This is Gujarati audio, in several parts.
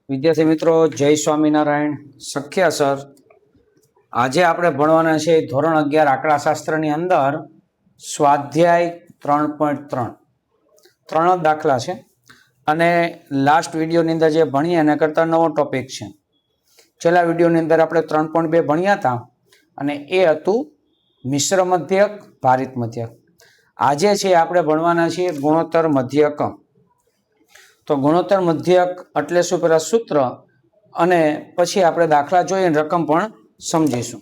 વિદ્યાર્થી મિત્રો, જય સ્વામિનારાયણ. સખ્યા સર, આજે આપણે ભણવાના છે ધોરણ 11 આંકડાશાસ્ત્રની અંદર સ્વાધ્યાય 3.3 ત્રણ દાખલા છે અને લાસ્ટ વિડીયોની અંદર જે ભણીએ એના કરતાં નવો ટોપિક છે. છેલ્લા વિડીયોની અંદર આપણે 3.2 ભણ્યા હતા અને એ હતું મિશ્ર મધ્યક, ભારિત મધ્યક. આજે છે આપણે ભણવાના છીએ ગુણોત્તર મધ્યક. તો ગુણોત્તર મધ્યક એટલે શું, પેલા સૂત્ર અને પછી આપણે દાખલા જોઈએ રકમ પણ સમજીશું.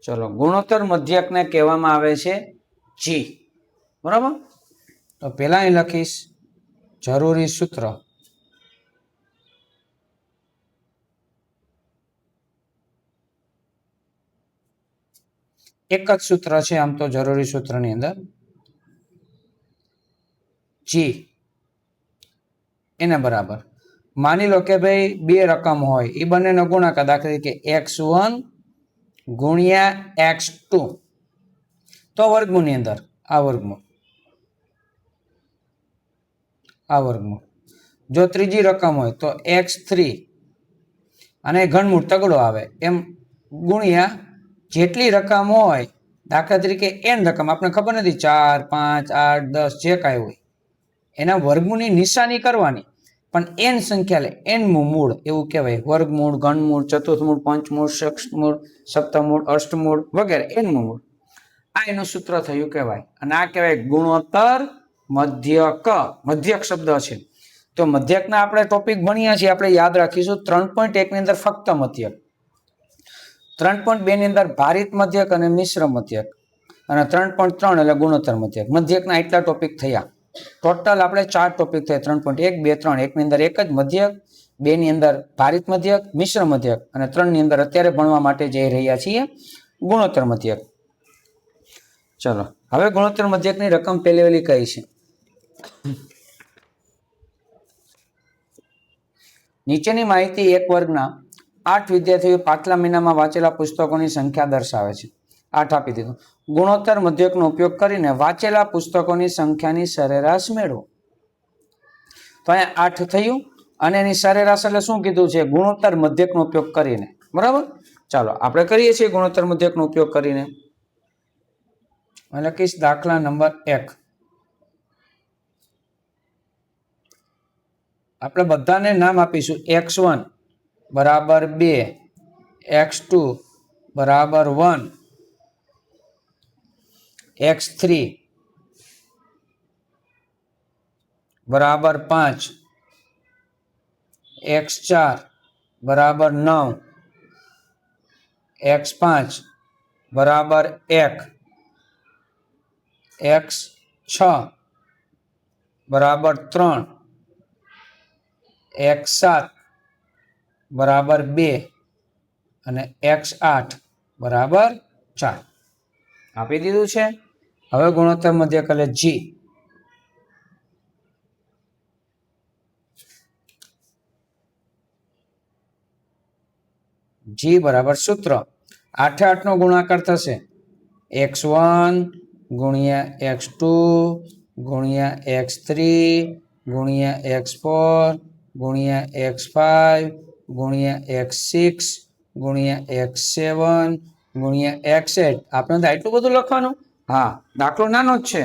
ચલો, ગુણોત્તર મધ્યકને કહેવામાં આવે છે જી. બરાબર? તો પહેલા અહીં લખીશ જરૂરી સૂત્ર. એક જ સૂત્ર છે આમ તો જરૂરી સૂત્રની અંદર, જી એને બરાબર માની લો કે ભાઈ બે રકમ હોય, એ બંનેનો ગુણાકાર, દાખલા તરીકે x1 ગુણ્યા x2, તો વર્ગમૂળની અંદર આ વર્ગમૂળ. જો ત્રીજી રકમ હોય તો x3 અને ઘનમૂળ તગડો આવે એમ ગુણ્યા જેટલી રકમ હોય, દાખલા તરીકે n રકમ, આપણે ખબર નથી 4, 5, 8, 10 જે કાંઈ હોય એના વર્ગમૂળની નિશાની કરવાની, પણ n સંખ્યા લે nમું મૂળ એવું કહેવાય. વર્ગમૂળ, ઘનમૂળ, ચતુર્થમૂળ, પંચમૂળ, ષષ્ઠમૂળ, સપ્તમૂળ, અષ્ટમૂળ વગેરે nમું મૂળ. આ એનું સૂત્ર થયું કહેવાય અને આ કહેવાય ગુણોત્તર મધ્યક. મધ્યક શબ્દ છે. તો મધ્યકના આપણે ટોપિક ભણ્યા છીએ, આપણે યાદ રાખીશું 3.1 ની અંદર ફક્ત મધ્યક, 3.2 ની અંદર ભારિત મધ્યક અને મિશ્ર મધ્યક, અને 3.3 એટલે ગુણોત્તર મધ્યક. મધ્યકના એટલા ટોપિક થયા. ટોટલ આપણે 4 ટોપિક થયા, 3.1, 2, 3. એકની અંદર એક જ મધ્યક, 2 ની અંદર ભારિત મધ્યક, મિશ્ર મધ્યક અને 3 ની અંદર અત્યારે ભણવા માટે જઈ રહ્યા છીએ ગુણોત્તર મધ્યક. ચલો, હવે ગુણોત્તર મધ્યકની રકમ પહેલી કઈ છે? નીચેની માહિતી એક વર્ગના 8 વિદ્યાર્થીઓ પાછલા મહિનામાં વાંચેલા પુસ્તકોની સંખ્યા દર્શાવે છે. 8 આપી દીધું. ગુણોત્તર મધ્યકનો ઉપયોગ કરીને વાંચેલા પુસ્તકોની સંખ્યાની સરેરાશ મેળવો. તો અહીંયા 8 થયું અને એની સરેરાશ એટલે શું કીધું છે? ગુણોત્તર મધ્યકનો ઉપયોગ કરીને. બરાબર? ચાલો આપણે કરીએ છીએ ગુણોત્તર મધ્યકનો ઉપયોગ કરીને. લખીશ દાખલા નંબર 1. આપણે બધાને નામ આપીશું. x1 બરાબર 2, x2 બરાબર 1, x3 બરાબર 5, x4 બરાબર 9, x5 બરાબર 1, x6 બરાબર 3, x7 બરાબર 2 અને x8 બરાબર 4 આપી દીધું છે. હવે ગુણોત્તર મધ્યક એટલે જી. જી બરાબર સૂત્ર 8 8 નો ગુણાકાર થશે x1 ગુણ્યા x2 ગુણ્યા x3 ગુણ્યા x4 ગુણ્યા x5 ગુણ્યા x6 ગુણ્યા x7 ગુણ્યા x8. આપણે તો આટલું બધું લખવાનું? હા, દાખલો નાનો જ છે,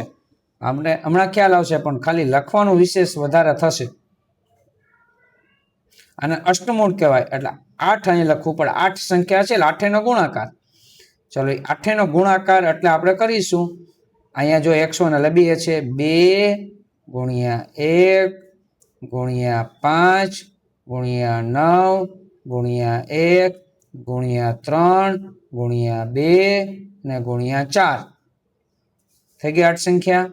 આપણે હમણાં ખ્યાલ આવશે, પણ ખાલી લખવાનું વિશેષ વધારે થશે. અને અષ્ટમૂળ કહેવાય એટલે 8 અહીં લખવું પડે. 8 સંખ્યા છે એટલે 8 નો ગુણાકાર. ચલો, 8 નો ગુણાકાર એટલે આપણે કરીશું. અહીંયા જો x1 એટલે 2 છે, 2 ગુણ્યા 1 ગુણ્યા 5 ગુણ્યા 9 ગુણ્યા 1 ગુણ્યા 3 ગુણ્યા 2 અને ગુણ્યા 4 થઈ ગઈ 8 સંખ્યા.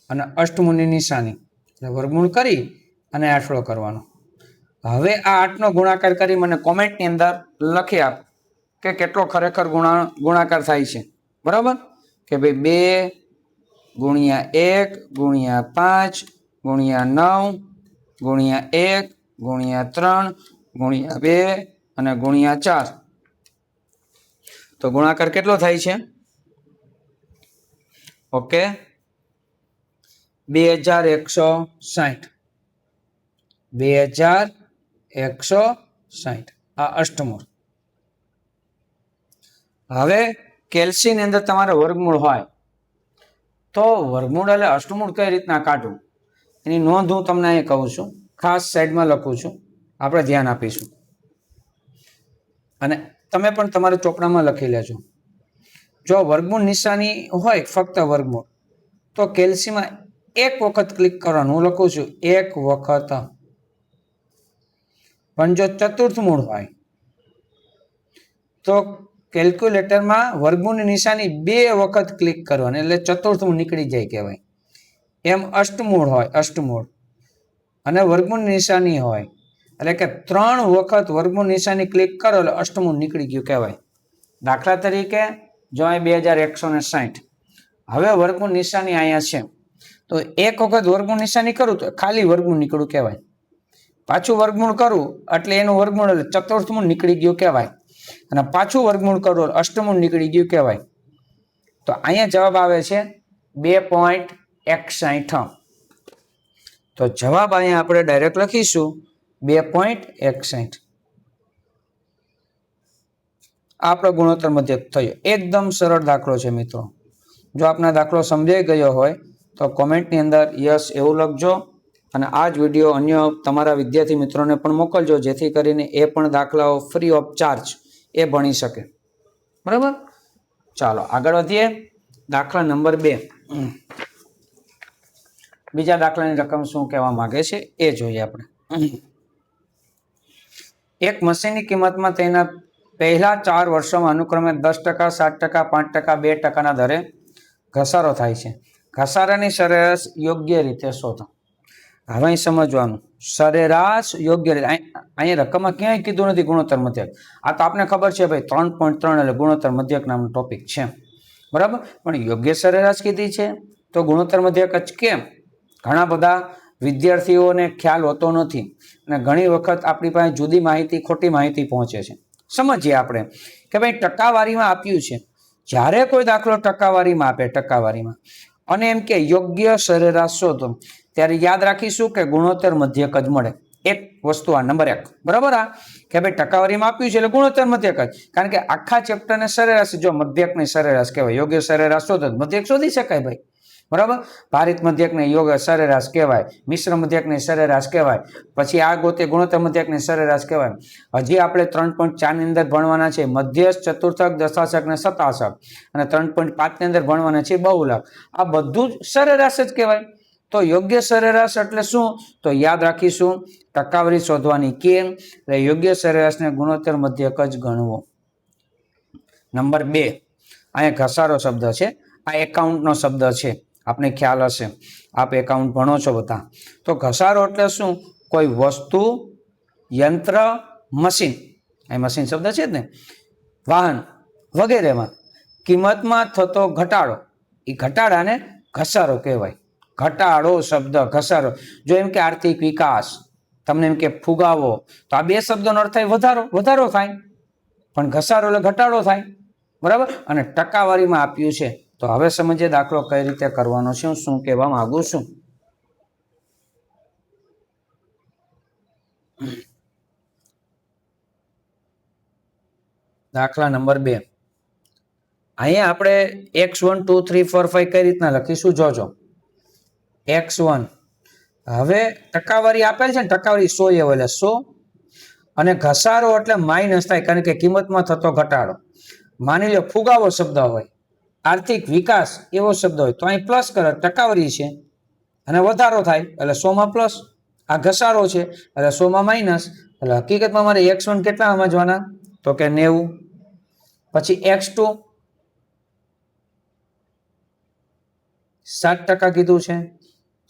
અને અષ્ટમૂળની નિશાની એટલે વર્ગમૂળ કરી અને આટલો કરવાનો. હવે આ 8 નો ગુણાકાર કરી મને કોમેન્ટની અંદર લખી આપ કે કેટલો ખરેખર ગુણાકાર થાય છે. બરાબર? કે ભાઈ 2 ગુણ્યા 1 ગુણ્યા 5 ગુણ્યા 9 ગુણ્યા 1 ગુણ્યા 3 ગુણ્યા 2 અને ગુણ્યા 4. તો ગુણાકાર કેટલો થાય છે? ઓકે, 2160. 2160 160 આ અષ્ટમૂળ. હવે કેલ્સી ની અંદર તમારે વર્ગમૂળ હોય તો વર્ગમૂળ એટલે અષ્ટમૂળ કઈ રીતના કાઢવું એની નોંધ હું તમને અહીં કહું છું. ખાસ સાઈડમાં લખું છું, આપણે ધ્યાન આપીશું અને તમે પણ તમારા ચોપડામાં લખી લેજો. જો વર્ગમૂળ નિશાની હોય ફક્ત વર્ગમૂળ તો કેલ્સીમાં એક વખત ક્લિક કરવાનું. હું લખું છું એક વખત. પણ જો ચતુર્થ મૂળ હોય તો કેલ્ક્યુલેટરમાં વર્ગમૂળની નિશાની 2 વખત ક્લિક કરવાની એટલે ચતુર્થ મૂળ નીકળી જાય કહેવાય. એમ અષ્ટમૂળ હોય, અષ્ટમૂળ અને વર્ગમૂળની નિશાની હોય એટલે કે 3 વખત વર્ગમૂળ નિશાની ક્લિક કરો એટલે અષ્ટમૂળ નીકળી ગયું કહેવાય. દાખલા તરીકે જો અહીં 2160 હવે વર્ગમૂળ નિશાની અહીંયા છે તો એક વખત વર્ગમૂળ નિશાની કરું તો ખાલી વર્ગમૂળ નીકળ્યું કહેવાય. પાછું વર્ગમૂળ કરું એટલે એનું વર્ગમૂળ એટલે ચતુર્થ મૂળ નીકળી ગયું કહેવાય અને પાછું વર્ગમૂળ કરું અષ્ટમૂળ નીકળી ગયું કહેવાય. તો અહીંયા જવાબ આવે છે 2.61. તો જવાબ અહીંયા આપણે ડાયરેક્ટ લખીશું 2.61. આપણો ગુણોત્તર મધ્યક થયો. એકદમ સરળ દાખલો છે મિત્રો. જો આપને દાખલો સમજાઈ ગયો હોય તો કોમેન્ટની અંદર યસ એવું લખજો અને આ જ વિડીયો અન્ય તમારા વિદ્યાર્થી મિત્રોને પણ મોકલજો જેથી કરીને એ પણ દાખલાઓ ફ્રી ઓફ ચાર્જ એ ભણી શકે. બરાબર, ચાલો આગળ વધીએ. દાખલા નંબર 2. બીજા દાખલાની રકમ શું કહેવા માંગે છે એ જોઈએ આપણે. એક મશીનની કિંમતમાં તેના પહેલા 4 વર્ષોમાં અનુક્રમે 10%, 7%, 5%, 2%ના દરે ઘસારો થાય છે. ઘસારાની સરેરાશ યોગ્ય રીતે શોધો. હવે અહીં સમજવાનું, સરેરાશ યોગ્ય રીતે. અહીંયા રકમમાં ક્યાંય કીધું નથી ગુણોત્તર મધ્યક. આ તો આપને ખબર છે ભાઈ 3.3 એટલે ગુણોત્તર મધ્યક નામનો ટોપિક છે. બરાબર, પણ યોગ્ય સરેરાશ કીધી છે તો ગુણોત્તર મધ્યક જ કેમ? ઘણા બધા વિદ્યાર્થીઓને ખ્યાલ હોતો નથી અને ઘણી વખત આપણી પાસે જુદી માહિતી, ખોટી માહિતી પહોંચે છે. સમજીએ આપણે કે ભાઈ ટકાવારીમાં આપ્યું છે. જ્યારે કોઈ દાખલો ટકાવારીમાં આપે, ટકાવારીમાં અને એમ કે યોગ્ય સરેરાશ શોધો ત્યારે યાદ રાખીશું કે ગુણોત્તર મધ્યક જ મળે. એક વસ્તુ આ નંબર 1 બરાબર. આ કે ભાઈ ટકાવારીમાં આપ્યું છે એટલે ગુણોત્તર મધ્યક જ, કારણ કે આખા ચેપ્ટરને સરેરાશ જો મધ્યકની સરેરાશ કહેવાય. યોગ્ય સરેરાશ શોધો મધ્યક શોધી શકાય ભાઈ. બરાબર, ભારિત મધ્યકને યોગ્ય સરેરાશ કહેવાય, મિશ્ર મધ્યકને સરેરાશ કહેવાય, પછી આ ગોતે ગુણોત્તર મધ્યકને સરેરાશ કહેવાય. હજી આપણે 3.4 ની અંદર ભણવાના છે મધ્યસ્થ, ચતુર્થક, દશાંશક ને શતાંશક અને 3.5 ની અંદર ભણવાના છે બહુલક. આ બધું જ સરેરાશ જ કહેવાય. તો યોગ્ય સરેરાશ એટલે શું? તો યાદ રાખીશું ટકાવારી શોધવાની કેમ એટલે યોગ્ય સરેરાશને ગુણોત્તર મધ્યક જ ગણવો. નંબર 2 અહીંયા ઘસારો શબ્દ છે, આ એકાઉન્ટનો શબ્દ છે, આપને ખ્યાલ હશે, આપ એકાઉન્ટ ભણો છો બધા. તો ઘસારો એટલે શું? કોઈ વસ્તુ, યંત્ર, મશીન, એ મશીન શબ્દ છે જ ને, વાહન વગેરેમાં કિંમતમાં થતો ઘટાડો, એ ઘટાડાને ઘસારો કહેવાય. ઘટાડો શબ્દ ઘસારો. જો એમ કે આર્થિક વિકાસ, તમને એમ કે ફુગાવો, તો આ 2 શબ્દોનો અર્થ થાય વધારો, વધારો થાય, પણ ઘસારો એટલે ઘટાડો થાય. બરાબર, અને ટકાવારીમાં આપ્યું છે. તો હવે સમજીએ દાખલો કઈ રીતે કરવાનો છે, હું શું કહેવા માંગુ છું. દાખલા નંબર 2. અહીંયા આપણે x1 2 3 4 5 કઈ રીતના લખીશું જોજો. x1 હવે ટકાવારી આપેલ છે ને, ટકાવારી 100 એટલે 100 અને ઘસારો એટલે માઇનસ થાય કારણ કે કિંમતમાં થતો ઘટાડો. માની લો ફુગાવો શબ્દ હોય, આર્થિક વિકાસ એવો શબ્દ હોય તો અહીં પ્લસ કરે, ટકાવારી છે અને વધારો થાય એટલે 100 માં પ્લસ. આ ઘસારો છે એટલે 100 માં માઇનસ. એટલે હકીકતમાં મારે x1 કેટલા સમજવાના તો કે 90. પછી x2 7% કીધું છે,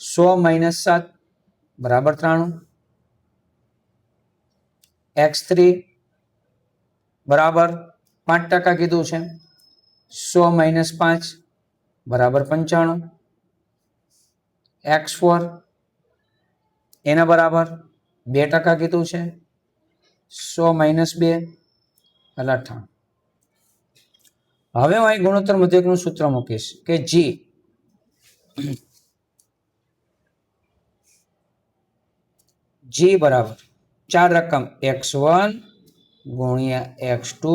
100 - 7 બરાબર 93. x3 બરાબર 5% કીધું છે, 100 - 5 બરાબર 95. x4 એના બરાબર 2% કીધું છે, 100 - 2 એટલે 98. હવે હું અહીં ગુણોત્તર મધ્યકનું સૂત્ર મૂકીશ કે G બરાબર ચાર રકમ x1 ગુણ્યા x2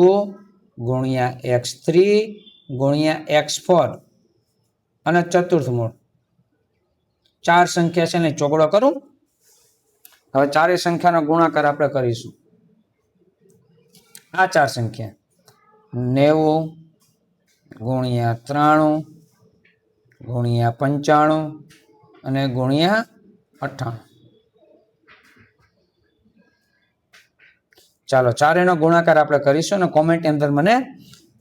ગુણ્યા x3 ગુણ્યા x4 અને ચતુર્થ મૂળ. ચાર સંખ્યા છે ને ચોગડો કરું. હવે ચારેય સંખ્યાનો ગુણાકાર આપણે કરીશું. આ ચાર સંખ્યા 90 ગુણ્યા 93 ગુણ્યા 95 અને ગુણ્યા 98. ચાલો ચારેયનો ગુણાકાર આપણે કરીશું અને કોમેન્ટની અંદર મને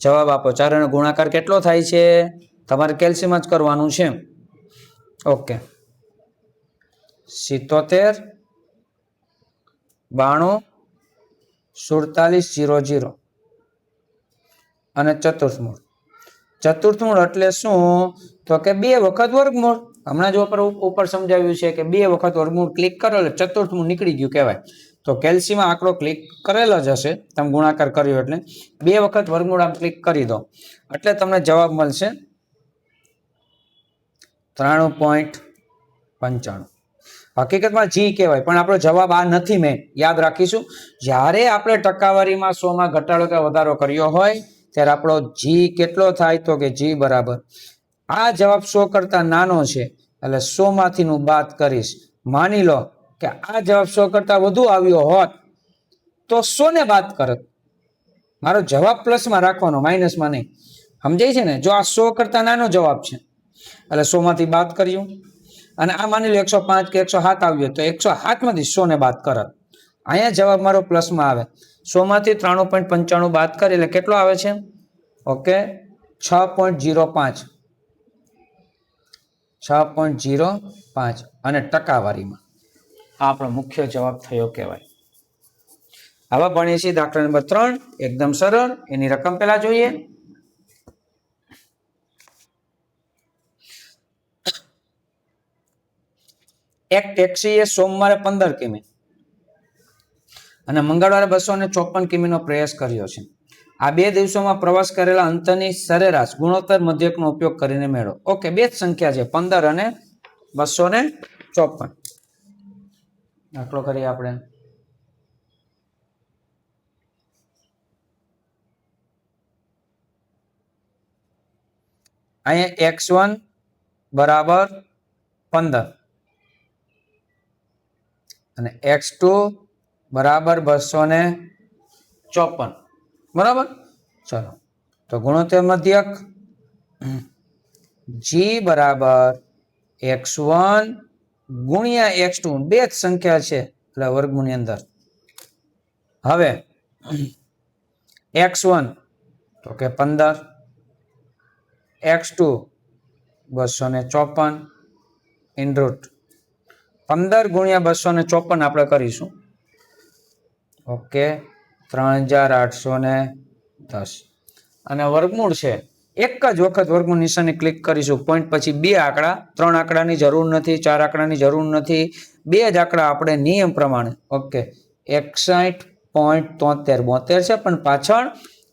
જવાબ આપો. ચારેયનો ગુણાકાર કેટલો થાય છે? તમારે કેલ્શિયમ જ કરવાનું છે. ઓકે, 77 92 47 00 અને ચતુર્થ મૂળ. ચતુર્થ મૂળ એટલે શું? તો કે 2 વખત વર્ગમૂળ. હમણાં જ ઉપર સમજાવ્યું છે કે 2 વખત વર્ગમૂળ ક્લિક કરો એટલે ચતુર્થ મૂળ નીકળી ગયું કહેવાય. તો કેલ્શિયમમાં આંકડો ક્લિક કરેલો જ હશે, તમે ગુણાકાર કર્યો એટલે 2 વખત વર્ગમૂળ આમ ક્લિક કરી દો એટલે તમને જવાબ મળશે 93.95. હકીકતમાં જી કહેવાય પણ આપણો જવાબ આ નથી. મેં યાદ રાખીશું, જ્યારે આપણે ટકાવારીમાં 100માં ઘટાડો કે વધારો કર્યો હોય ત્યારે આપણો જી કેટલો થાય? તો કે જી બરાબર આ જવાબ 100 કરતા નાનો છે એટલે 100માંથી હું બાદ કરીશ. માની લો કે આ જવાબ 100 કરતા વધુ આવ્યો હોત તો 100 ને બાદ કરત. મારો જવાબ પ્લસમાં રાખવાનો, માઇનસમાં નહીં. સમજાય છે ને? જો આ 100 કરતા નાનો જવાબ છે એટલે 100માંથી બાદ કર્યું. અને આ માની લો 105 કે 107 આવ્યો તો 107માંથી 100 ને બાદ કરત. અહીંયા જવાબ મારો પ્લસમાં આવે. 100માંથી 93.95 બાદ કરે એટલે કેટલો આવે છે? ઓકે, 6.05. 6.05 અને ટકાવારીમાં આ આપણો મુખ્ય જવાબ થયો કહેવાય. હવે ભણીએ છીએ દાખલા નંબર 3. એકદમ સરળ. એની રકમ પહેલા જોઈએ. એક ટેક્સીએ સોમવારે 15 કિમી અને મંગળવારે 254 કિમીનો પ્રયાસ કર્યો છે. આ 2 દિવસોમાં પ્રવાસ કરેલા અંતરની સરેરાશ ગુણોત્તર મધ્યકનો ઉપયોગ કરીને મેળવો. ઓકે, 2 જ સંખ્યા છે, 15 અને 254. દાખલો કરીએ આપણે. અહીંયા x1 બરાબર 15 અને x2 બરાબર 254. બરાબર. ચલો તો ગુણોત્તર મધ્યક g બરાબર x1 ગુણ્યા x2. 2 જ સંખ્યા છે એટલે વર્ગમૂળની અંદર. હવે x1 તો કે 15, x2 254 ઇન રૂટ 15 ગુણ્યા 254 આપણે કરીશું. ઓકે, 3810 અને વર્ગમૂળ છે. એક જ વખત વર્ગમૂળ નિશાની ક્લિક કરીશું. પોઈન્ટ પછી 2 આંકડા, 3 આંકડાની જરૂર નથી, 4 આંકડાની જરૂર નથી. 2 જ આંકડા આપણે નિયમ પ્રમાણે. ઓકે, 61.73 છે પણ પાછળ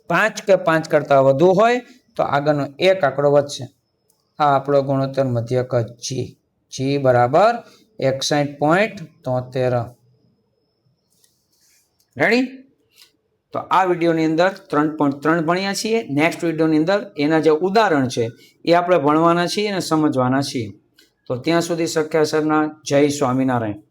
5 કે 5 કરતા વધુ હોય તો આગળનો એક આંકડો વધશે. આ આપણો ગુણોત્તર મધ્યક જી. જી બરાબર 61.73. રેડી? તો આ વિડીયોની અંદર 3.3 ભણ્યા છીએ. નેક્સ્ટ વિડીયોની અંદર એના જે ઉદાહરણ છે એ આપણે ભણવાના છીએ અને સમજવાના છીએ. તો ત્યાં સુધી સખ્યા સરના જય સ્વામિનારાયણ.